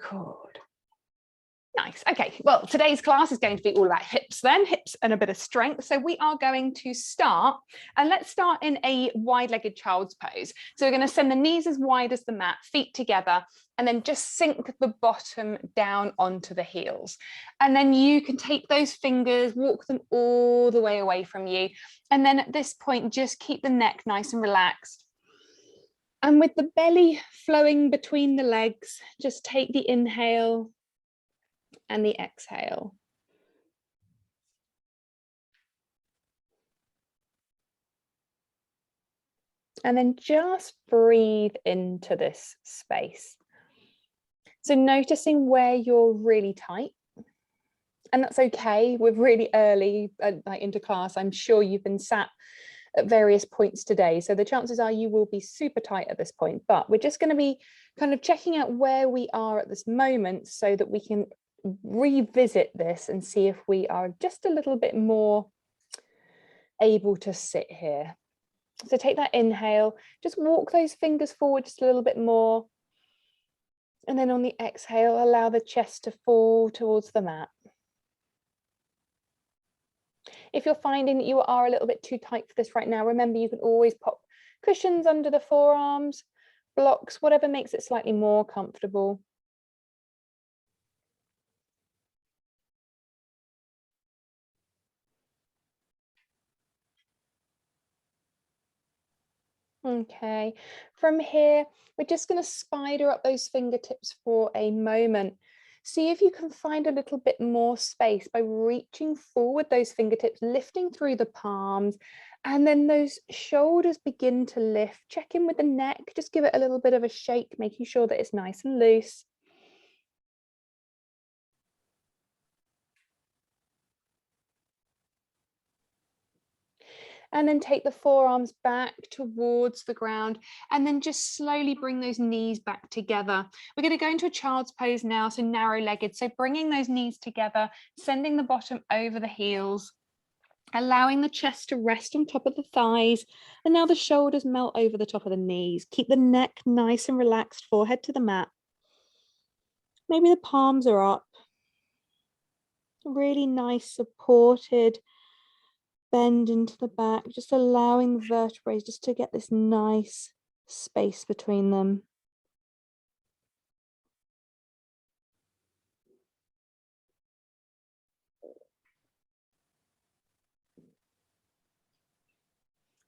record. Nice. Okay, well, today's class is going to be all about hips then, hips and a bit of strength. So we are going to start, and let's start in a wide-legged child's pose. So we're going to send the knees as wide as the mat, feet together, and then just sink the bottom down onto the heels. And then you can take those fingers, walk them all the way away from you. And then at this point, just keep the neck nice and relaxed. And with the belly flowing between the legs, just take the inhale and the exhale. And then just breathe into this space. So noticing where you're really tight, and that's okay. We're really early into class. I'm sure you've been sat at various points today. So the chances are you will be super tight at this point, but we're just going to be kind of checking out where we are at this moment so that we can revisit this and see if we are just a little bit more able to sit here. So take that inhale, just walk those fingers forward just a little bit more. And then on the exhale, allow the chest to fall towards the mat. If you're finding that you are a little bit too tight for this right now, remember you can always pop cushions under the forearms, blocks, whatever makes it slightly more comfortable. Okay, from here, we're just going to spider up those fingertips for a moment. See if you can find a little bit more space by reaching forward those fingertips, lifting through the palms, and then those shoulders begin to lift. Check in with the neck, just give it a little bit of a shake, making sure that it's nice and loose. And then take the forearms back towards the ground and then just slowly bring those knees back together. We're going to go into a child's pose now, so narrow-legged. So bringing those knees together, sending the bottom over the heels, allowing the chest to rest on top of the thighs, and now the shoulders melt over the top of the knees. Keep the neck nice and relaxed, forehead to the mat. Maybe the palms are up. Really nice, supported bend into the back, just allowing the vertebrae just to get this nice space between them.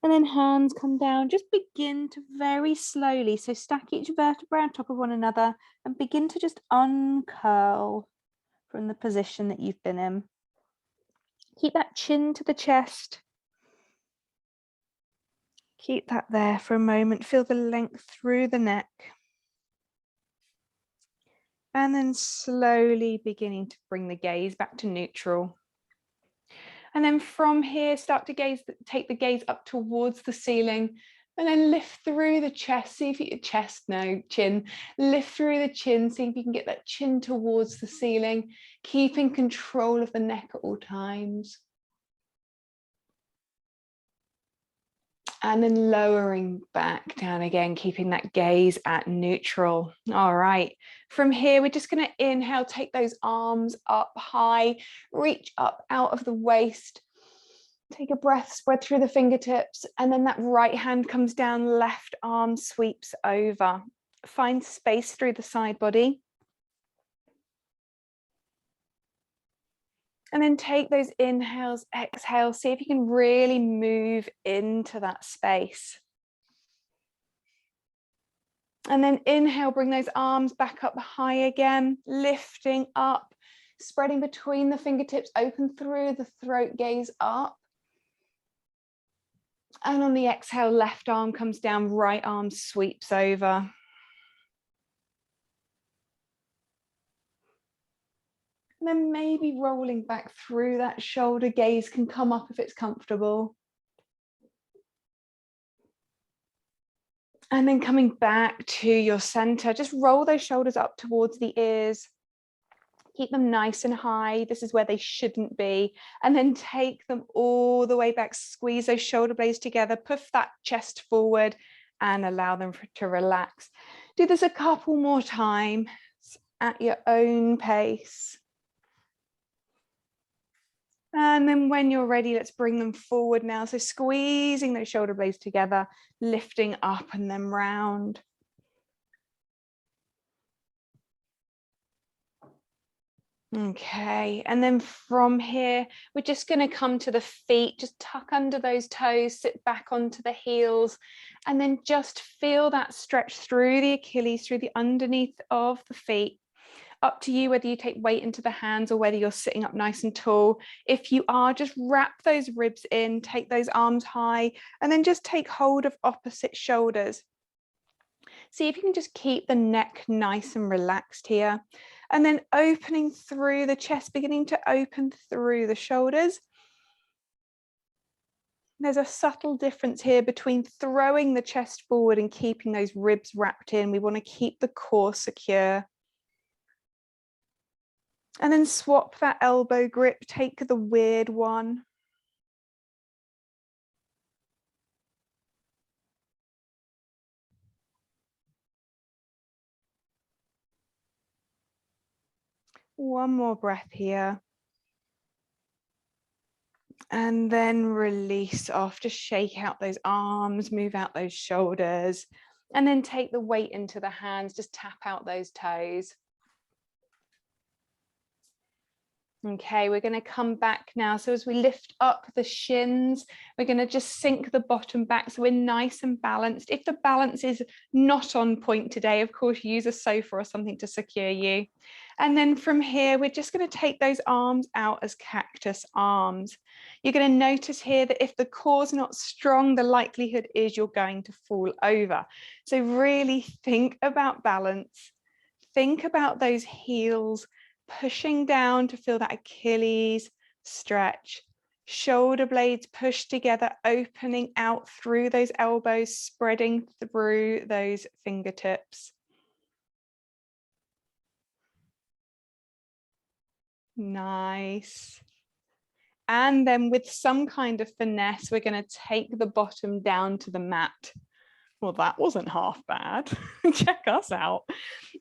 And then hands come down, just begin to very slowly, so stack each vertebra on top of one another and begin to just uncurl from the position that you've been in. Keep that chin to the chest. Keep that there for a moment. Feel the length through the neck. And then slowly beginning to bring the gaze back to neutral. And then from here, start to gaze, take the gaze up towards the ceiling and then lift through the chest. See if you, chin. Lift through the chin. See if you can get that chin towards the ceiling, keeping control of the neck at all times. And then lowering back down again, keeping that gaze at neutral. All right, from here, we're just going to inhale, take those arms up high, reach up out of the waist. Take a breath, spread through the fingertips, and then that right hand comes down, left arm sweeps over. Find space through the side body. And then take those inhales, exhales, see if you can really move into that space. And then inhale, bring those arms back up high again, lifting up, spreading between the fingertips, open through the throat, gaze up. And on the exhale, left arm comes down, right arm sweeps over. And then maybe rolling back through that shoulder, gaze can come up if it's comfortable. And then coming back to your center, just roll those shoulders up towards the ears. Keep them nice and high. This is where they shouldn't be. And then take them all the way back. Squeeze those shoulder blades together, puff that chest forward and allow them to relax. Do this a couple more times. at your own pace. And then when you're ready, let's bring them forward now. So squeezing those shoulder blades together, lifting up and then round. Okay, and then from here, we're just going to come to the feet, just tuck under those toes, sit back onto the heels, and then just feel that stretch through the Achilles, through the underneath of the feet. Up to you whether you take weight into the hands or whether you're sitting up nice and tall. If you are, just wrap those ribs in, take those arms high, and then just take hold of opposite shoulders. See if you can just keep the neck nice and relaxed here. And then opening through the chest, beginning to open through the shoulders. There's a subtle difference here between throwing the chest forward and keeping those ribs wrapped in. We want to keep the core secure. And then swap that elbow grip, take the weird one. One more breath here. And then release off, just shake out those arms, move out those shoulders, and then take the weight into the hands, just tap out those toes. Okay, we're going to come back now. So as we lift up the shins, we're going to just sink the bottom back so we're nice and balanced. If the balance is not on point today, of course, use a sofa or something to secure you. And then from here, we're just going to take those arms out as cactus arms. You're going to notice here that if the core's not strong, the likelihood is you're going to fall over. So really think about balance. Think about those heels pushing down to feel that Achilles stretch. Shoulder blades push together, opening out through those elbows, spreading through those fingertips. Nice. And then with some kind of finesse, we're going to take the bottom down to the mat. Well, that wasn't half bad. Check us out.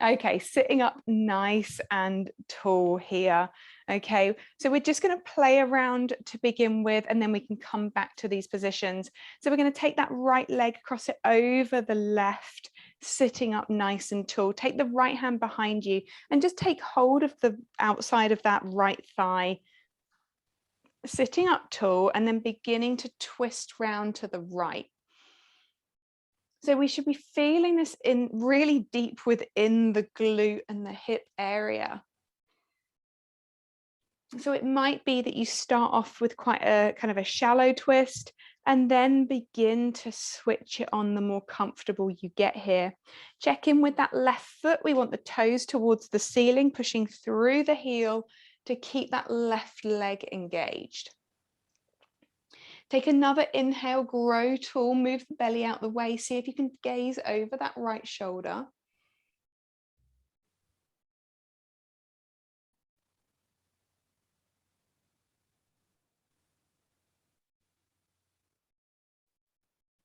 Okay, sitting up nice and tall here. Okay, so we're just going to play around to begin with, and then we can come back to these positions. So we're going to take that right leg, cross it over the left, sitting up nice and tall. Take the right hand behind you and just take hold of the outside of that right thigh, sitting up tall, and then beginning to twist round to the right. So we should be feeling this in really deep within the glute and the hip area. So it might be that you start off with quite a kind of a shallow twist and then begin to switch it on the more comfortable you get here. Check in with that left foot. We want the toes towards the ceiling, pushing through the heel to keep that left leg engaged. Take another inhale, grow tall, move the belly out the way. See if you can gaze over that right shoulder.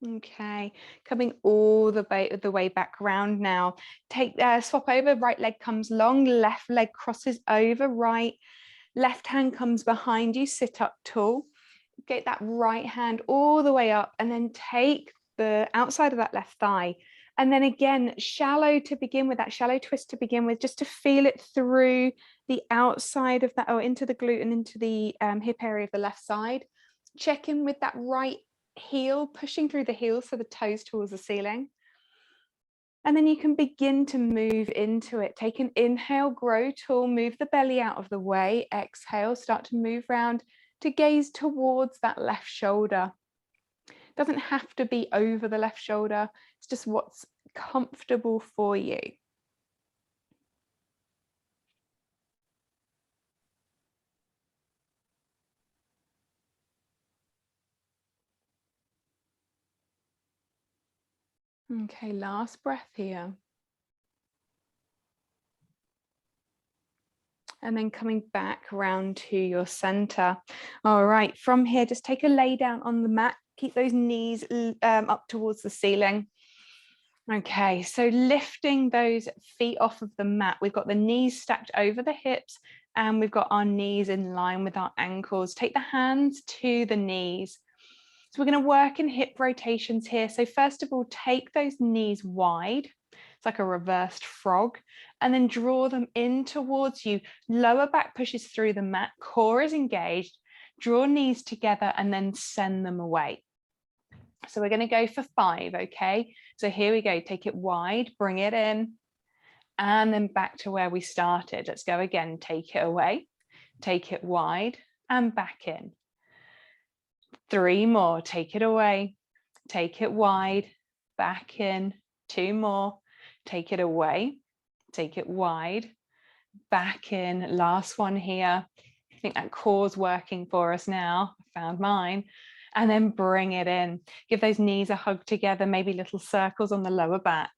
Okay, coming all the way back around now. Take swap over, right leg comes long, left leg crosses over, right, left hand comes behind you, sit up tall. Get that right hand all the way up and then take the outside of that left thigh. And then again, shallow to begin with, that shallow twist to begin with, just to feel it through the outside of that, or into the glute and into the hip area of the left side. Check in with that right heel, pushing through the heel so the toes towards the ceiling. And then you can begin to move into it. Take an inhale, grow tall, move the belly out of the way. Exhale, start to move around to gaze towards that left shoulder. It doesn't have to be over the left shoulder. It's just what's comfortable for you. Okay, last breath here. And then coming back around to your center. All right, from here, just take a lay down on the mat. Keep those knees up towards the ceiling. Okay, so lifting those feet off of the mat, we've got the knees stacked over the hips and we've got our knees in line with our ankles. Take the hands to the knees. So we're going to work in hip rotations here. So first of all, take those knees wide. It's like a reversed frog, and then draw them in towards you. Lower back pushes through the mat, core is engaged, draw knees together and then send them away. So we're going to go for 5, okay? So here we go, take it wide, bring it in, and then back to where we started. Let's go again, take it away, take it wide, and back in. 3 more, take it away, take it wide, back in. 2 more, take it away, take it wide, back in. Last one here. I think that core's working for us now. I found mine. And then bring it in. Give those knees a hug together, maybe little circles on the lower back.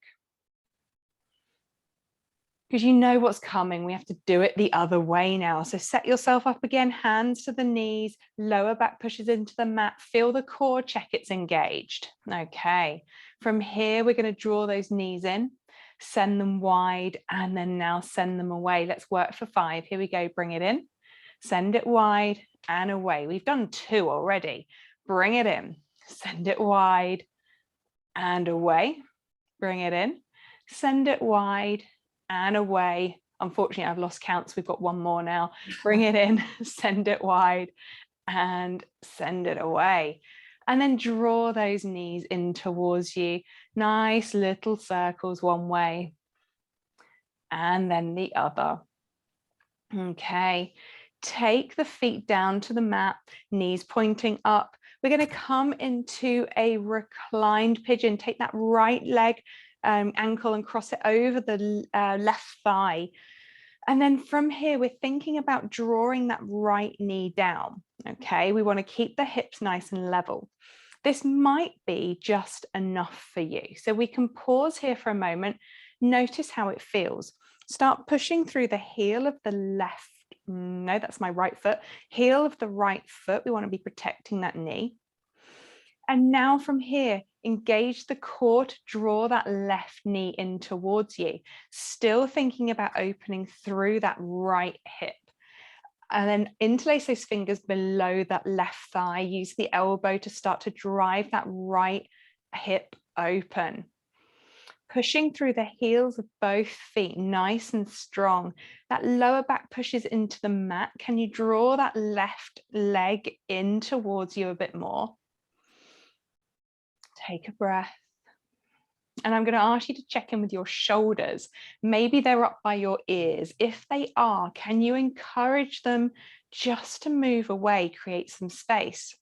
Because you know what's coming. We have to do it the other way now. So set yourself up again, hands to the knees, lower back pushes into the mat, feel the core, check it's engaged. Okay, from here, we're going to draw those knees in, send them wide, and then now send them away. Let's work for 5. Here we go, bring it in, send it wide and away. We've done 2 already. Bring it in, send it wide and away. Bring it in, send it wide and away. Unfortunately, I've lost counts. We've got 1 more now. Bring it in, send it wide and send it away. And then draw those knees in towards you. Nice little circles one way and then the other. Okay, take the feet down to the mat, knees pointing up. We're going to come into a reclined pigeon. Take that right leg, ankle, and cross it over the left thigh. And then from here, we're thinking about drawing that right knee down. Okay, we want to keep the hips nice and level. This might be just enough for you. So we can pause here for a moment. Notice how it feels. Start pushing through the heel of the left. No, that's my right foot. Heel of the right foot. We want to be protecting that knee. And now from here, engage the core to draw that left knee in towards you. Still thinking about opening through that right hip. And then interlace those fingers below that left thigh. Use the elbow to start to drive that right hip open. Pushing through the heels of both feet, nice and strong. That lower back pushes into the mat. Can you draw that left leg in towards you a bit more? Take a breath. And I'm going to ask you to check in with your shoulders. Maybe they're up by your ears. If they are, can you encourage them just to move away, create some space?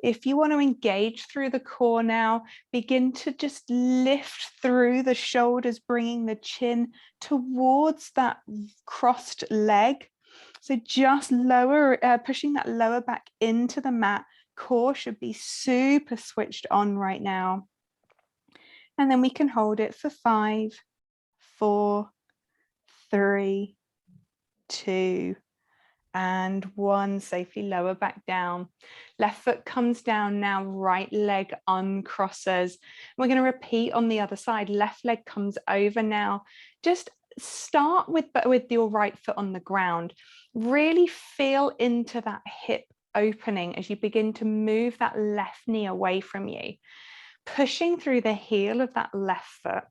If you want to engage through the core now, begin to just lift through the shoulders, bringing the chin towards that crossed leg. So just lower, pushing that lower back into the mat. Core should be super switched on right now. And then we can hold it for 5, 4, 3, 2, and 1. Safely lower back down. Left foot comes down now, right leg uncrosses. We're going to repeat on the other side. Left leg comes over now. Just start with your right foot on the ground. Really feel into that hip opening as you begin to move that left knee away from you. Pushing through the heel of that left foot.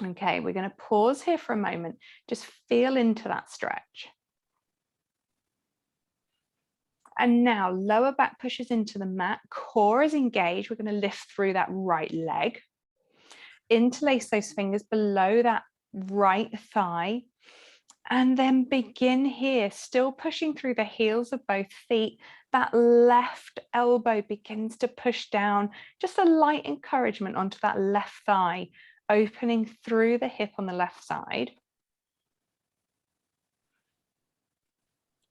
Okay, we're going to pause here for a moment. Just feel into that stretch. And now lower back pushes into the mat, core is engaged. We're going to lift through that right leg. Interlace those fingers below that right thigh. And then begin here, still pushing through the heels of both feet. That left elbow begins to push down, just a light encouragement onto that left thigh, opening through the hip on the left side.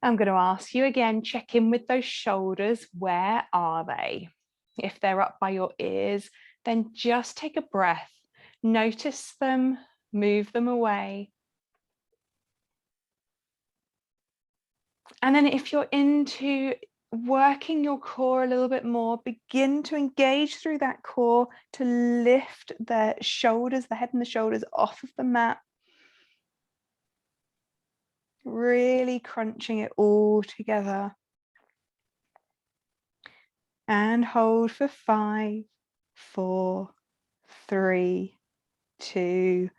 I'm going to ask you again, check in with those shoulders. Where are they? If they're up by your ears, then just take a breath. Notice them, move them away. And then if you're into working your core a little bit more, begin to engage through that core to lift the shoulders, the head and the shoulders off of the mat. Really crunching it all together. And hold for 5, 4, 3, 2,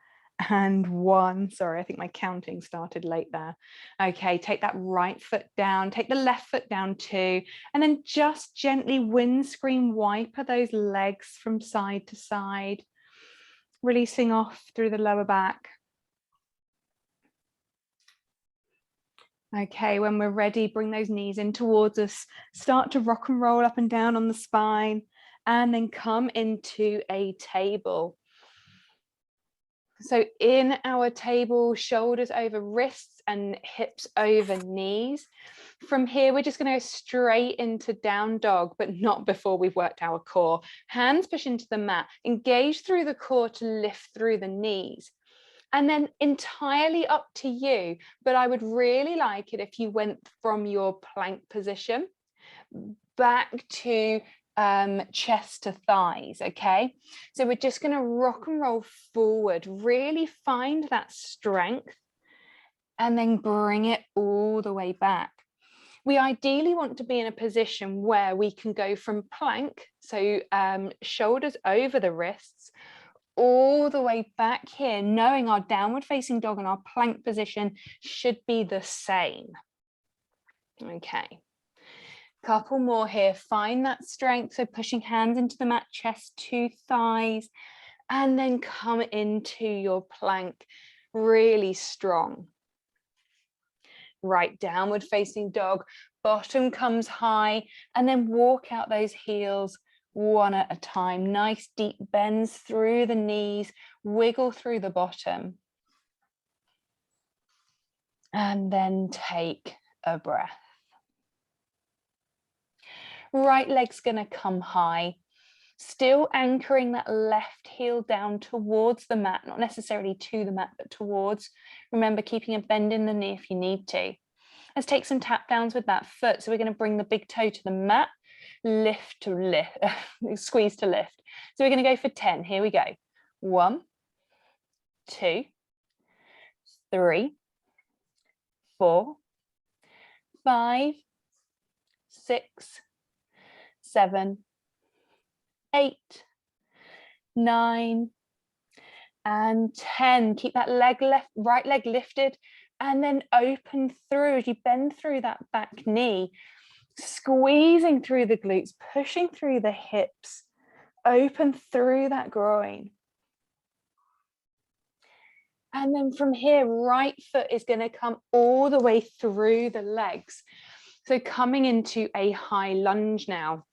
and 1. Sorry, I think my counting started late there. Okay, take that right foot down, take the left foot down too, and then just gently windscreen wiper those legs from side to side, releasing off through the lower back. Okay, when we're ready, bring those knees in towards us, start to rock and roll up and down on the spine, and then come into a table. So in our table, shoulders over wrists and hips over knees. From here, we're just going to go straight into down dog, but not before we've worked our core. Hands push into the mat, engage through the core to lift through the knees. And then entirely up to you, but I would really like it if you went from your plank position back to chest to thighs. Okay, so we're just going to rock and roll forward, really find that strength, and then bring it all the way back. We ideally want to be in a position where we can go from plank, so shoulders over the wrists, all the way back here, knowing our downward facing dog and our plank position should be the same. Okay, couple more here. Find that strength, so pushing hands into the mat, chest to thighs, and then come into your plank really strong. Right, downward facing dog, bottom comes high, and then walk out those heels one at a time. Nice deep bends through the knees, wiggle through the bottom. And then take a breath. Right leg's going to come high, still anchoring that left heel down towards the mat, not necessarily to the mat, but towards. Remember, keeping a bend in the knee if you need to. Let's take some tap downs with that foot. So we're going to bring the big toe to the mat, lift to lift, squeeze to lift. So we're going to go for 10. Here we go. 1, 2, 3, 4, 5, 6, 7, 8, 9, and 10. Keep that right leg lifted, and then open through as you bend through that back knee, squeezing through the glutes, pushing through the hips, open through that groin. And then from here, right foot is going to come all the way through the legs. So coming into a high lunge now.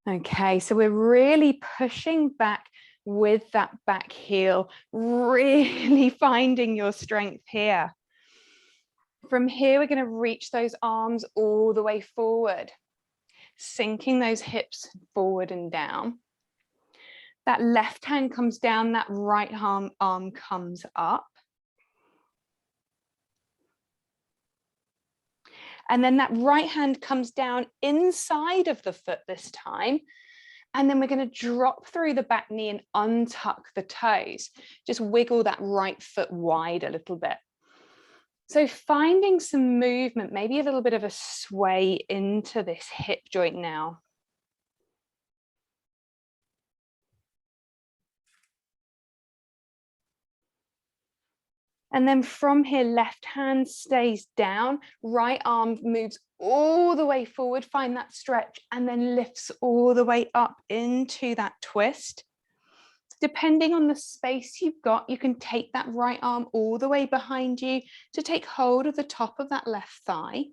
Okay, so we're really pushing back with that back heel, really finding your strength here. From here, we're going to reach those arms all the way forward, sinking those hips forward and down. That left hand comes down, that right arm comes up. And then that right hand comes down inside of the foot this time. And then we're going to drop through the back knee and untuck the toes. Just wiggle that right foot wide a little bit. So finding some movement, maybe a little bit of a sway into this hip joint now. And then from here, left hand stays down, right arm moves all the way forward, find that stretch, and then lifts all the way up into that twist. Depending on the space you've got, you can take that right arm all the way behind you to take hold of the top of that left thigh.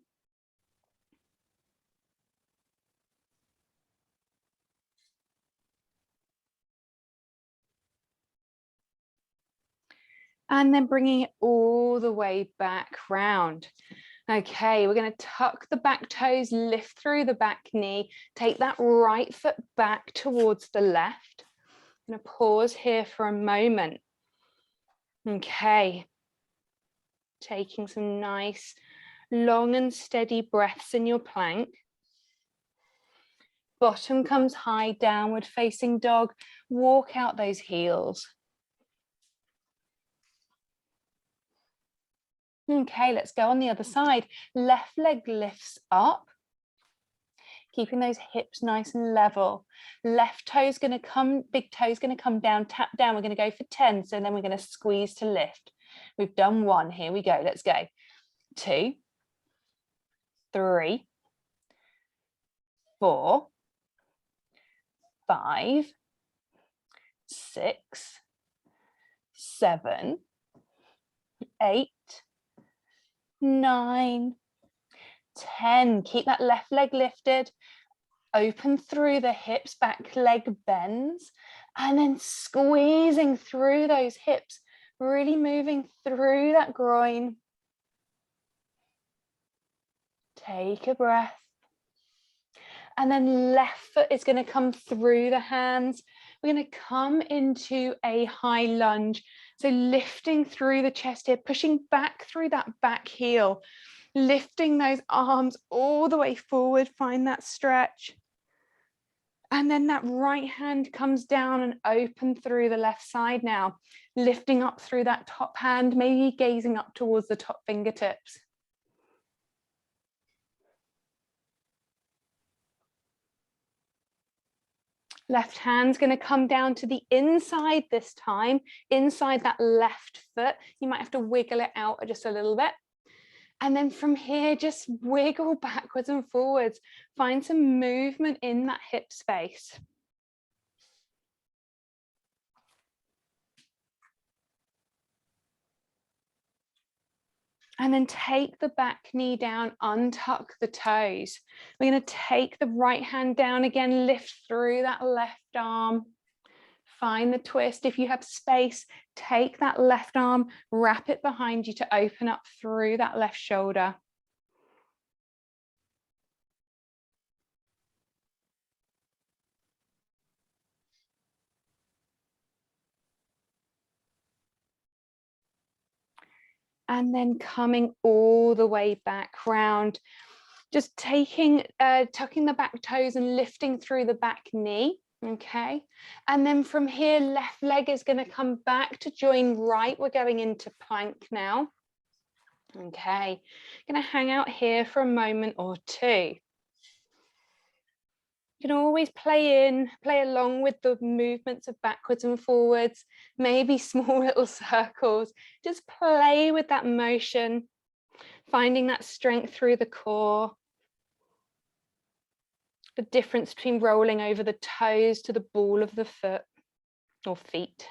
And then bringing it all the way back round. Okay, we're going to tuck the back toes, lift through the back knee, take that right foot back towards the left. I'm going to pause here for a moment. Okay, taking some nice Long and steady breaths in your plank. Bottom comes high, downward facing dog. Walk out those heels. Okay, let's go on the other side. Left leg lifts up. Keeping those hips nice and level. Left toe's going to come, big toe's going to come down, tap down. We're going to go for 10. So then we're going to squeeze to lift. We've done 1. Here we go. Let's go. 2, 3, 4, 5, 6, 7, 8, 9, 10. Keep that left leg lifted. Open through the hips, back leg bends, and then squeezing through those hips, really moving through that groin. Take a breath. And then left foot is going to come through the hands. We're going to come into a high lunge. So lifting through the chest here, pushing back through that back heel, lifting those arms all the way forward. Find that stretch. And then that right hand comes down and open through the left side now, lifting up through that top hand, maybe gazing up towards the top fingertips. Left hand's going to come down to the inside this time, inside that left foot. You might have to wiggle it out just a little bit. And then from here, just wiggle backwards and forwards. Find some movement in that hip space. And then take the back knee down, untuck the toes. We're going to take the right hand down again, lift through that left arm. Find the twist. If you have space, take that left arm, wrap it behind you to open up through that left shoulder. And then coming all the way back round, just taking, tucking the back toes and lifting through the back knee. Okay, and then from here, left leg is going to come back to join right. We're going into plank now. Okay, going to hang out here for a moment or two. You can always play along with the movements of backwards and forwards, maybe small little circles. Just play with that motion, finding that strength through the core. The difference between rolling over the toes to the ball of the foot or feet.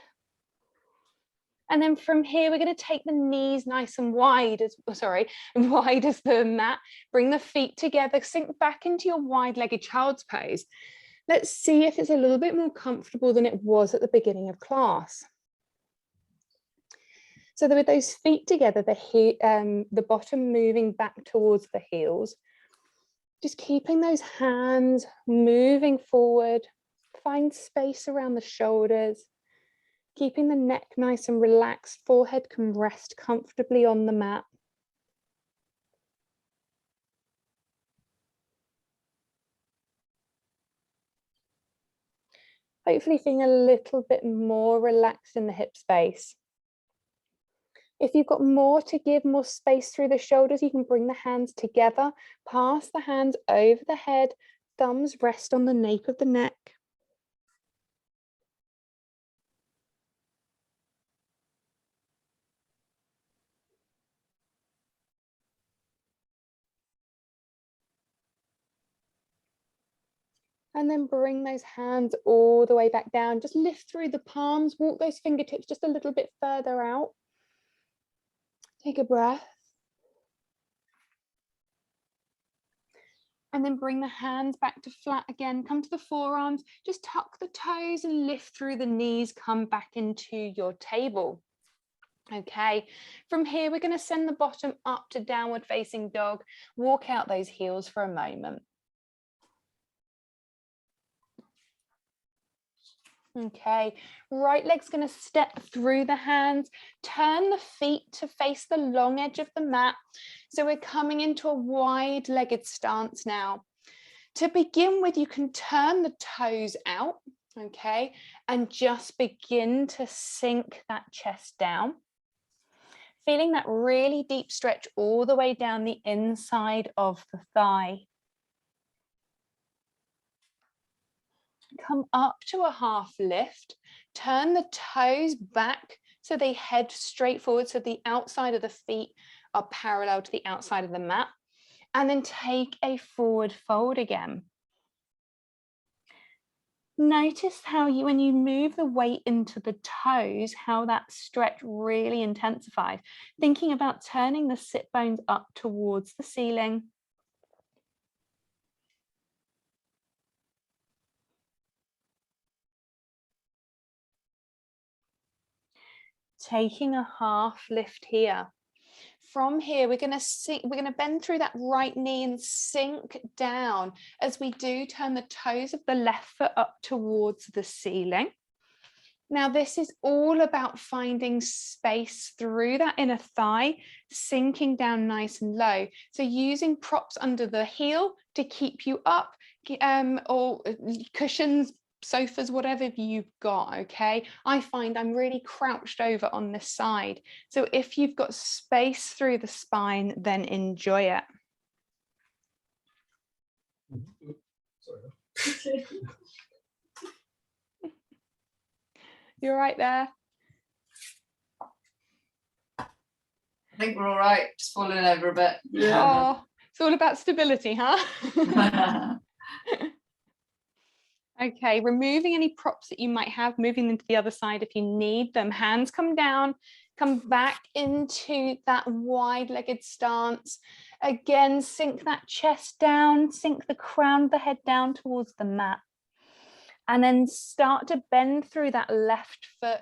And then from here, we're going to take the knees nice and wide as the mat. Bring the feet together, sink back into your wide-legged child's pose. Let's see if it's a little bit more comfortable than it was at the beginning of class. So with those feet together, the bottom moving back towards the heels, just keeping those hands moving forward, find space around the shoulders, keeping the neck nice and relaxed, forehead can rest comfortably on the mat. Hopefully feeling a little bit more relaxed in the hip space. If you've got more to give, more space through the shoulders, you can bring the hands together, pass the hands over the head, thumbs rest on the nape of the neck. And then bring those hands all the way back down. Just lift through the palms, walk those fingertips just a little bit further out. Take a breath. And then bring the hands back to flat again. Come to the forearms, just tuck the toes and lift through the knees, come back into your table. Okay, from here, we're going to send the bottom up to downward facing dog. Walk out those heels for a moment. Okay, right leg's going to step through the hands, turn the feet to face the long edge of the mat. So we're coming into a wide-legged stance now. To begin with, you can turn the toes out, okay, and just begin to sink that chest down. Feeling that really deep stretch all the way down the inside of the thigh. Come up to a half lift, turn the toes back so they head straight forward, so the outside of the feet are parallel to the outside of the mat, and then take a forward fold again. Notice how when you move the weight into the toes, how that stretch really intensifies. Thinking about turning the sit bones up towards the ceiling. Taking a half lift here. From here, we're going to bend through that right knee and sink down as we do turn the toes of the left foot up towards the ceiling. Now, this is all about finding space through that inner thigh, sinking down nice and low. So using props under the heel to keep you up, or cushions, sofas, whatever you've got, okay? I find I'm really crouched over on this side. So if you've got space through the spine, then enjoy it. Sorry. You're right there. I think we're all right, just falling over a bit. Yeah. Oh, it's all about stability, huh? Okay, removing any props that you might have, moving them to the other side if you need them. Hands come down, come back into that wide-legged stance. Again, sink that chest down, sink the crown of the head down towards the mat. And then start to bend through that left foot,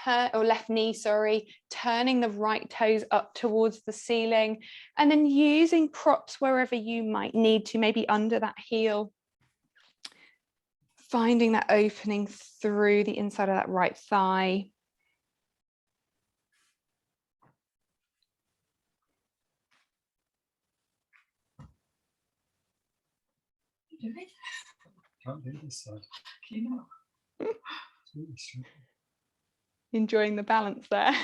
left knee, sorry, turning the right toes up towards the ceiling, and then using props wherever you might need to, maybe under that heel. Finding that opening through the inside of that right thigh. Can't do this side. Enjoying the balance there.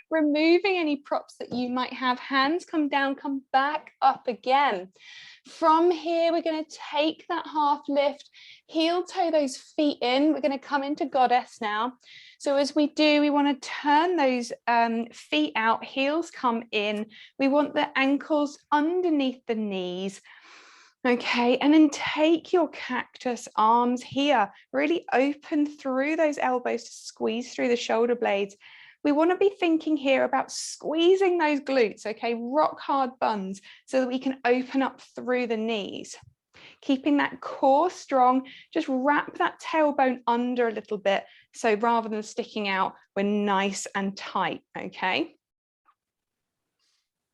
Removing any props that you might have, hands come down, come back up again. From here, we're going to take that half lift, heel toe those feet in. We're going to come into goddess now. So as we do, we want to turn those feet out, heels come in. We want the ankles underneath the knees. Okay, and then take your cactus arms here, really open through those elbows to squeeze through the shoulder blades. We want to be thinking here about squeezing those glutes, okay, rock hard buns so that we can open up through the knees. Keeping that core strong, just wrap that tailbone under a little bit. So rather than sticking out, we're nice and tight, okay?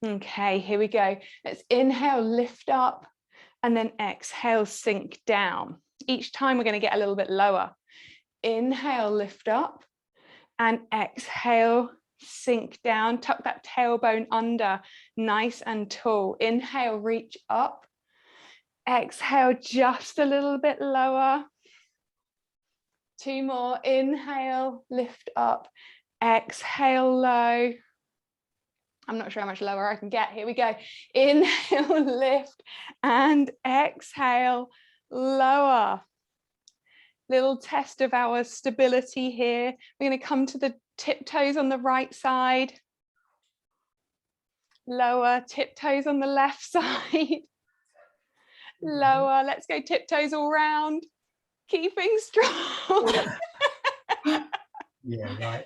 Okay, here we go. Let's inhale, lift up, and then exhale, sink down. Each time we're going to get a little bit lower. Inhale, lift up. And exhale, sink down, tuck that tailbone under, nice and tall. Inhale, reach up. Exhale, just a little bit lower. 2 more. Inhale, lift up. Exhale, low. I'm not sure how much lower I can get. Here we go. Inhale, lift, and exhale, lower. Little test of our stability here. We're going to come to the tiptoes on the right side. Lower, tiptoes on the left side. Lower, let's go tiptoes all round. Keeping strong. Yeah, right.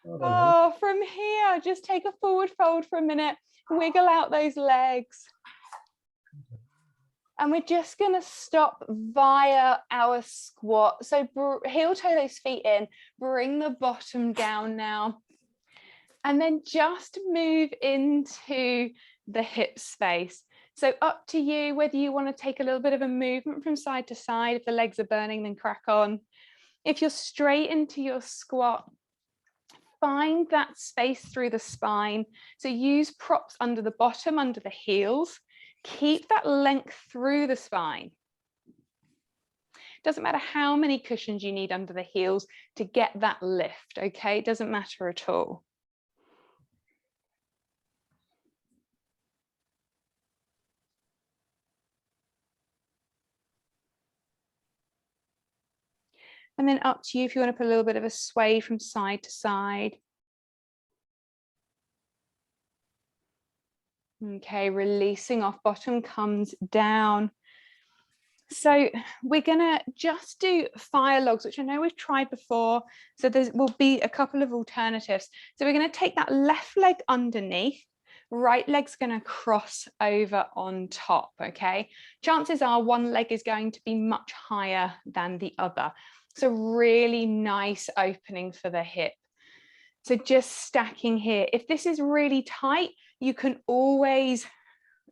Oh, from here, just take a forward fold for a minute. Wiggle out those legs. And we're just going to stop via our squat. So heel toe those feet in, bring the bottom down now. And then just move into the hip space. So up to you whether you want to take a little bit of a movement from side to side. If the legs are burning, then crack on. If you're straight into your squat, find that space through the spine. So use props under the bottom, under the heels. Keep that length through the spine. Doesn't matter how many cushions you need under the heels to get that lift, okay? It doesn't matter at all. And then up to you if you want to put a little bit of a sway from side to side. Okay, releasing off, bottom comes down. So we're gonna just do fire logs, which I know we've tried before. So there will be a couple of alternatives. So we're gonna take that left leg underneath, right leg's gonna cross over on top, okay? Chances are one leg is going to be much higher than the other. So really nice opening for the hip. So just stacking here. If this is really tight, you can always,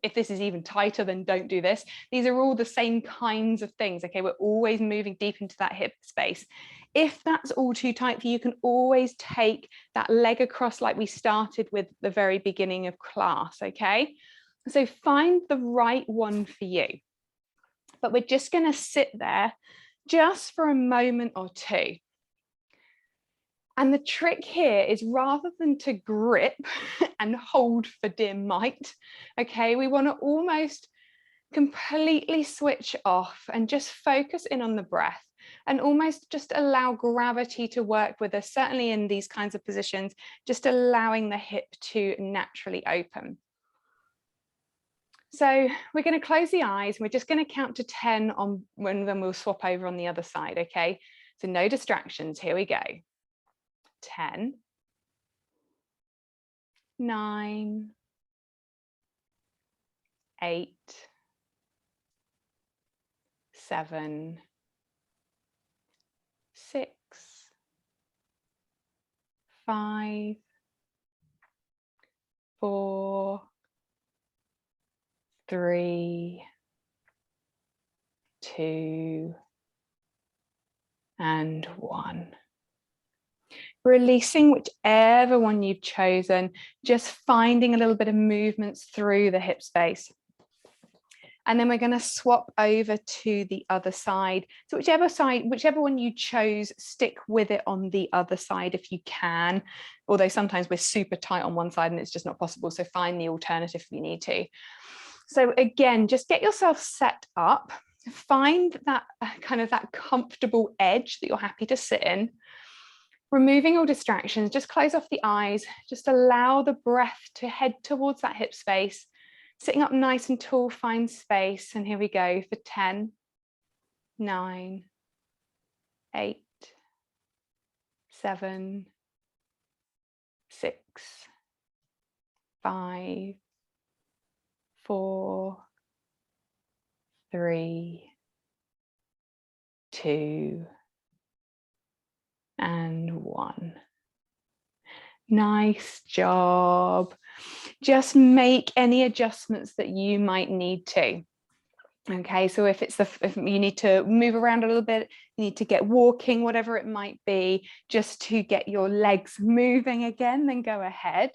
if this is even tighter, then don't do this. These are all the same kinds of things, okay? We're always moving deep into that hip space. If that's all too tight for you, you can always take that leg across like we started with the very beginning of class, okay? So find the right one for you. But we're just gonna sit there just for a moment or two. And the trick here is rather than to grip and hold for dear might, okay, we want to almost completely switch off and just focus in on the breath and almost just allow gravity to work with us, certainly in these kinds of positions, just allowing the hip to naturally open. So we're going to close the eyes. We're just going to count to 10 on when we'll swap over on the other side, okay? So no distractions. Here we go. 10, 9, 8, 7, 6, 5, 4, 3, 2, and 1. Releasing whichever one you've chosen, just finding a little bit of movements through the hip space. And then we're going to swap over to the other side. So whichever one you chose, stick with it on the other side if you can. Although sometimes we're super tight on one side and it's just not possible. So find the alternative if you need to. So again, just get yourself set up. Find that kind of that comfortable edge that you're happy to sit in. Removing all distractions, just close off the eyes, just allow the breath to head towards that hip space. Sitting up nice and tall, find space. And here we go for 10, 9, 8, 7, 6, 5, 4, 3, 2, and 1. Nice job. Just make any adjustments that you might need to. Okay, so if you need to move around a little bit, you need to get walking, whatever it might be, just to get your legs moving again, then go ahead.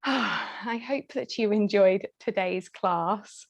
I hope that you enjoyed today's class.